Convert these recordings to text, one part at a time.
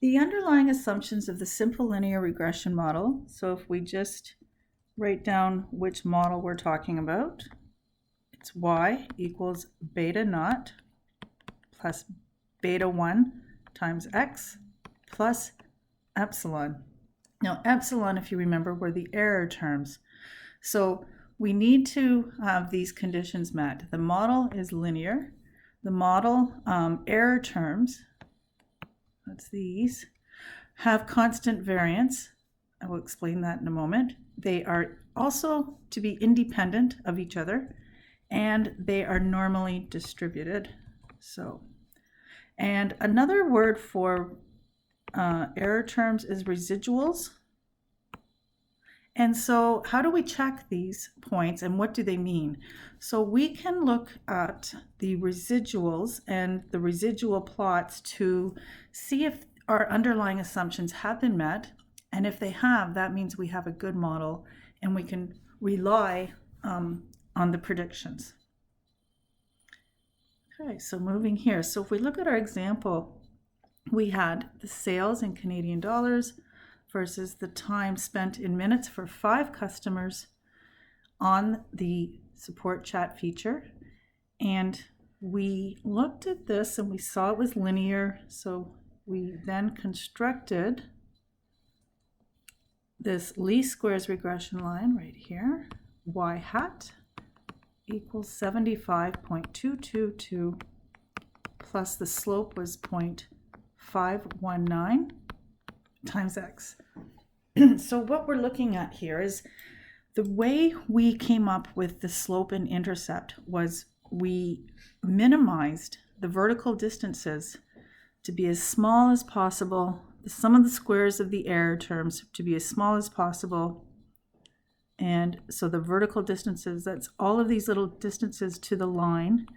The underlying assumptions of the simple linear regression model, so if we just write down which model we're talking about, it's y equals beta naught plus beta 1 times x plus epsilon. Now, epsilon, if you remember, were the error terms. So we need to have these conditions met. The model is linear. The model error terms, that's these, have constant variance. I will explain that in a moment. They are also to be independent of each other, and they are normally distributed. And another word for error terms is residuals. And so how do we check these points and what do they mean? So we can look at the residuals and the residual plots to see if our underlying assumptions have been met. And if they have, that means we have a good model and we can rely on the predictions. Okay, so moving here. So if we look at our example, we had the sales in Canadian dollars versus the time spent in minutes for 5 customers on the support chat feature. And we looked at this and we saw it was linear. So we then constructed this least squares regression line right here, y hat equals 75.222 plus the slope was 0.519 times x. So what we're looking at here is the way we came up with the slope and intercept was we minimized the vertical distances to be as small as possible, the sum of the squares of the error terms to be as small as possible. And so the vertical distances, that's all of these little distances to the line.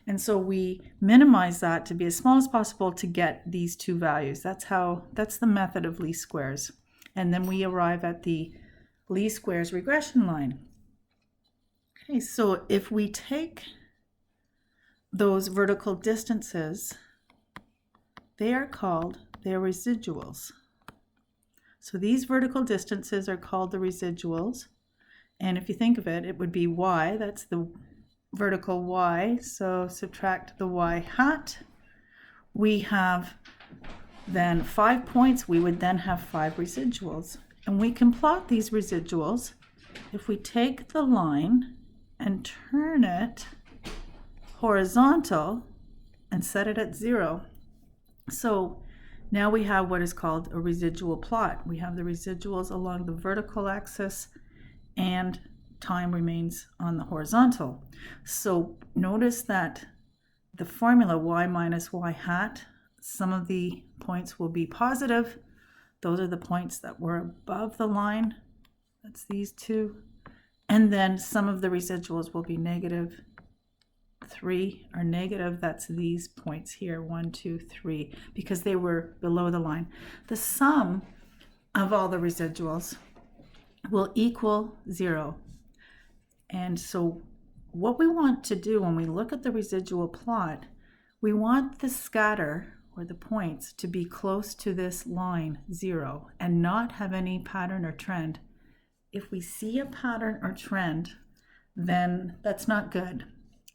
And so we minimize that to be as small as possible to get these two values. That's the method of least squares. And then we arrive at the least squares regression line. Okay, so if we take those vertical distances, they're residuals. So these vertical distances are called the residuals. And if you think of it, it would be y, that's the vertical y. So subtract the y hat. We have then 5 points. We would then have 5 residuals. And we can plot these residuals if we take the line and turn it horizontal and set it at 0. So now we have what is called a residual plot. We have the residuals along the vertical axis and time remains on the horizontal. So notice that the formula y minus y hat, some of the points will be positive. Those are the points that were above the line. That's these two. And then some of the residuals will be negative. 3 are negative. That's these points here, 1, 2, 3, because they were below the line. The sum of all the residuals will equal 0. And so what we want to do when we look at the residual plot, we want the scatter or the points to be close to this line 0 and not have any pattern or trend. If we see a pattern or trend, then that's not good.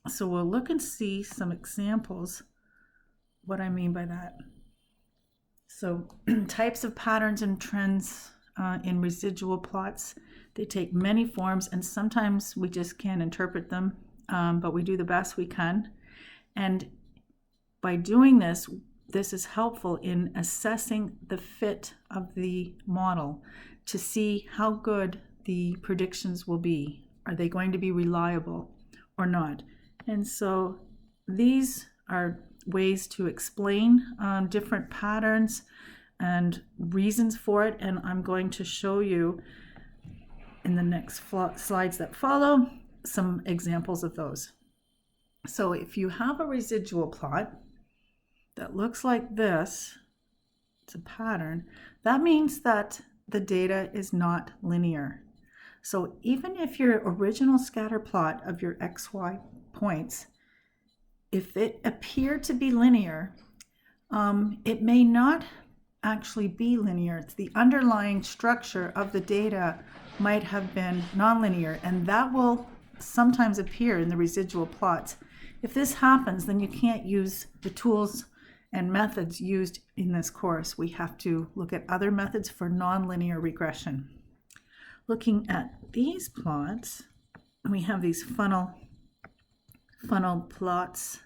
So we'll look and see some examples, what I mean by that. So types of patterns and trends in residual plots, they take many forms and sometimes we just can't interpret them, but we do the best we can. And by doing this, this is helpful in assessing the fit of the model to see how good the predictions will be. Are they going to be reliable or not? And so these are ways to explain different patterns and reasons for it. And I'm going to show you in the next slides that follow some examples of those. So if you have a residual plot that looks like this, it's a pattern, that means that the data is not linear. So even if your original scatter plot of your XY points, if it appeared to be linear, it may not actually be linear. It's the underlying structure of the data might have been nonlinear, and that will sometimes appear in the residual plots. If this happens, then you can't use the tools and methods used in this course. We have to look at other methods for nonlinear regression. Looking at these plots, we have these funnel plots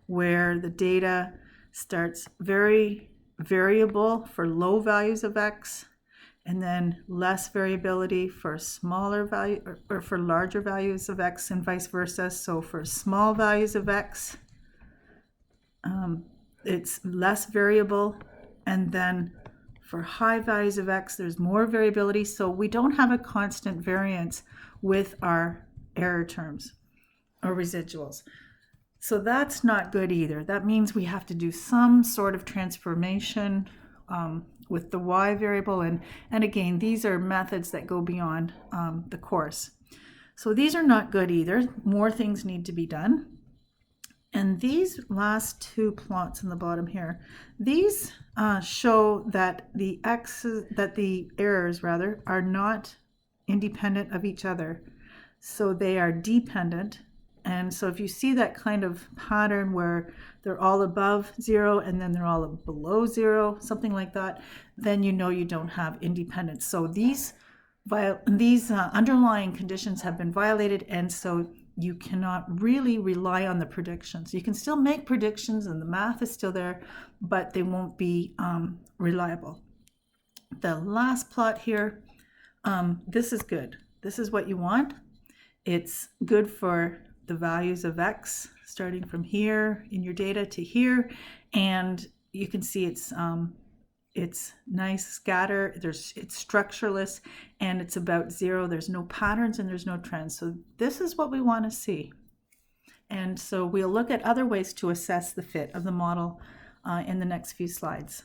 where the data starts very variable for low values of x, and then less variability for smaller value or for larger values of x, and vice versa. So for small values of x, it's less variable, and then for high values of x, there's more variability. So we don't have a constant variance with our error terms or residuals. So that's not good either. That means we have to do some sort of transformation with the y variable. And again, these are methods that go beyond the course. So these are not good either. More things need to be done. And these last two plots in the bottom here, these show that the errors rather are not independent of each other. So they are dependent. And so if you see that kind of pattern where they're all above 0 and then they're all below 0, something like that, then you know you don't have independence. So these underlying conditions have been violated, and so you cannot really rely on the predictions. You can still make predictions and the math is still there, but they won't be reliable. The last plot here, this is good. This is what you want. It's good for the values of x starting from here in your data to here, and you can see it's nice scatter. It's structureless, and it's about 0. There's no patterns and there's no trends. So this is what we want to see. And so we'll look at other ways to assess the fit of the model in the next few slides.